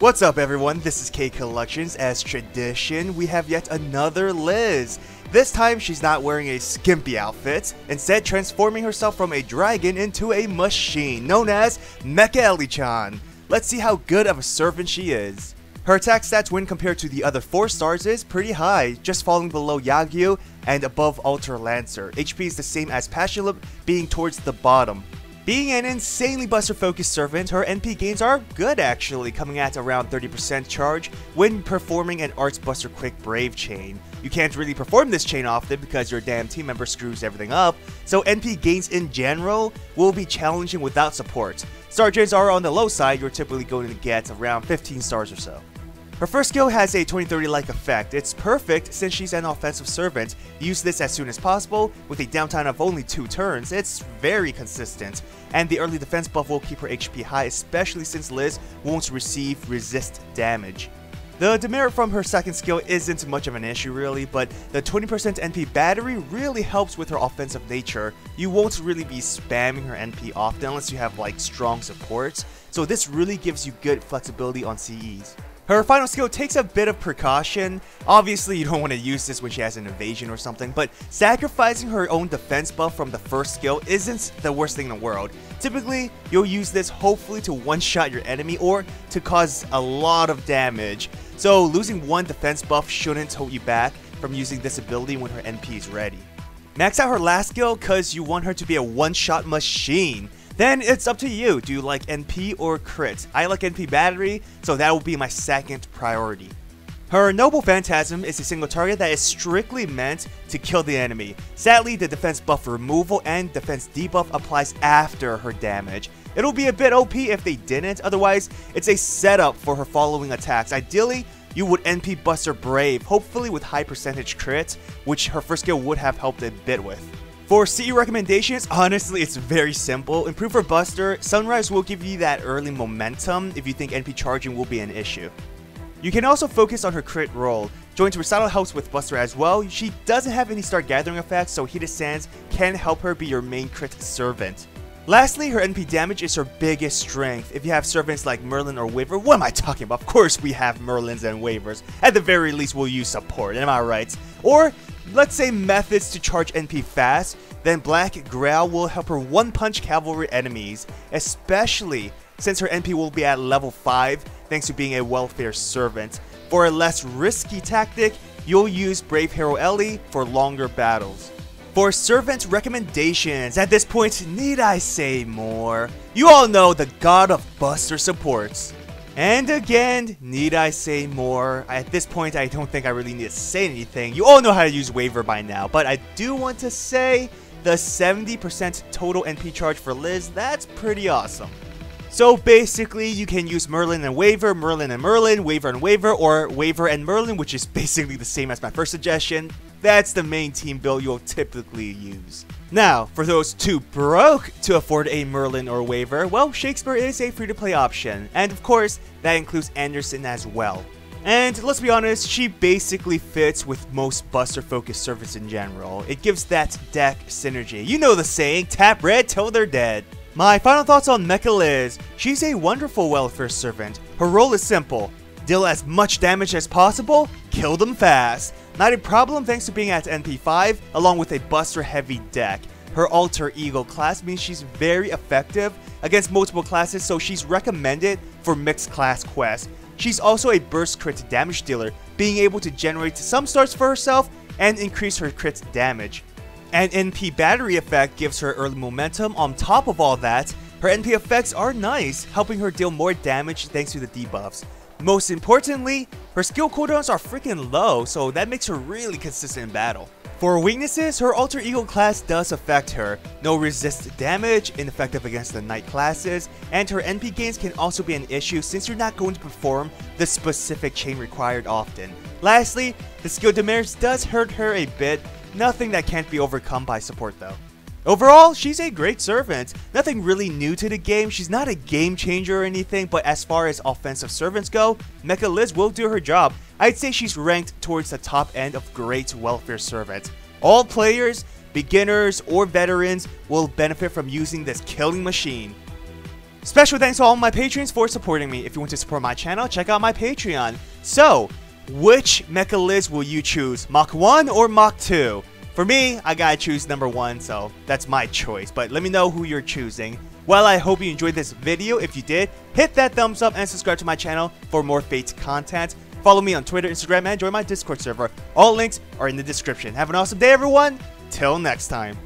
What's up everyone, this is K Collections. As tradition, we have yet another Liz. This time she's not wearing a skimpy outfit, instead transforming herself from a dragon into a machine known as Mecha Eli-chan. Let's see how good of a servant she is. Her attack stats when compared to the other 4 stars is pretty high, just falling below Yagyu and above Alter Lancer. HP is the same as Pashalip, being towards the bottom. Being an insanely buster focused servant, her NP gains are good actually, coming at around 30% charge when performing an Arts Buster Quick Brave chain. You can't really perform this chain often because your damn team member screws everything up, so NP gains in general will be challenging without support. Star gens are on the low side, you're typically going to get around 15 stars or so. Her first skill has a 2030-like effect. It's perfect since she's an offensive servant. Use this as soon as possible, with a downtime of only 2 turns. It's very consistent, and the early defense buff will keep her HP high, especially since Liz won't receive resist damage. The demerit from her second skill isn't much of an issue really, but the 20% NP battery really helps with her offensive nature. You won't really be spamming her NP often unless you have like strong supports, so this really gives you good flexibility on CEs. Her final skill takes a bit of precaution. Obviously, you don't want to use this when she has an evasion or something, but sacrificing her own defense buff from the first skill isn't the worst thing in the world. Typically, you'll use this hopefully to one-shot your enemy or to cause a lot of damage. So losing one defense buff shouldn't hold you back from using this ability when her NP is ready. Max out her last skill cause you want her to be a one-shot machine. Then it's up to you. Do you like NP or crit? I like NP battery, so that will be my second priority. Her Noble Phantasm is a single target that is strictly meant to kill the enemy. Sadly, the defense buff removal and defense debuff applies after her damage. It'll be a bit OP if they didn't, otherwise it's a setup for her following attacks. Ideally, you would NP Buster Brave, hopefully with high percentage crits, which her first skill would have helped a bit with. For CE recommendations, honestly it's very simple. Improve her Buster. Sunrise will give you that early momentum if you think NP charging will be an issue. You can also focus on her crit roll. Joint Recital helps with Buster as well. She doesn't have any Star Gathering effects, so Heated Sands can help her be your main crit servant. Lastly, her NP damage is her biggest strength. If you have servants like Merlin or Waver, what am I talking about? Of course we have Merlins and Wavers. At the very least we'll use support, am I right? Or let's say methods to charge NP fast, then Black Grail will help her one-punch cavalry enemies, especially since her NP will be at level 5 thanks to being a welfare servant. For a less risky tactic, you'll use Brave Hero Eli for longer battles. For servant recommendations, at this point, need I say more? You all know the god of Buster supports. And again, need I say more? At this point, I don't think I really need to say anything. You all know how to use Waver by now, but I do want to say the 70% total NP charge for Liz, that's pretty awesome. So basically, you can use Merlin and Waver, Merlin and Merlin, Waver and Waver, or Waver and Merlin, which is basically the same as my first suggestion. That's the main team build you'll typically use. Now, for those too broke to afford a Merlin or Waver, well, Shakespeare is a free-to-play option, and of course, that includes Anderson as well. And let's be honest, she basically fits with most Buster-focused servants in general. It gives that deck synergy. You know the saying, tap red till they're dead. My final thoughts on Mecha Liz. She's a wonderful welfare servant. Her role is simple. Deal as much damage as possible, kill them fast. Not a problem thanks to being at NP5, along with a Buster heavy deck. Her Alter Ego class means she's very effective against multiple classes, so she's recommended for mixed class quests. She's also a burst crit damage dealer, being able to generate some stars for herself and increase her crit damage. An NP battery effect gives her early momentum. On top of all that, her NP effects are nice, helping her deal more damage thanks to the debuffs. Most importantly, her skill cooldowns are freaking low, so that makes her really consistent in battle. For weaknesses, her Alter Ego class does affect her. No resist damage, ineffective against the Knight classes, and her NP gains can also be an issue since you're not going to perform the specific chain required often. Lastly, the skill demerits does hurt her a bit, nothing that can't be overcome by support though. Overall, she's a great servant. Nothing really new to the game. She's not a game changer or anything, but as far as offensive servants go, Mecha Liz will do her job. I'd say she's ranked towards the top end of great welfare servants. All players, beginners, or veterans will benefit from using this killing machine. Special thanks to all my patrons for supporting me. If you want to support my channel, check out my Patreon. So, which Mecha Liz will you choose? Mach 1 or Mach 2? For me, I gotta choose number 1, so that's my choice. But let me know who you're choosing. Well, I hope you enjoyed this video. If you did, hit that thumbs up and subscribe to my channel for more Fates content. Follow me on Twitter, Instagram, and join my Discord server. All links are in the description. Have an awesome day, everyone. Till next time.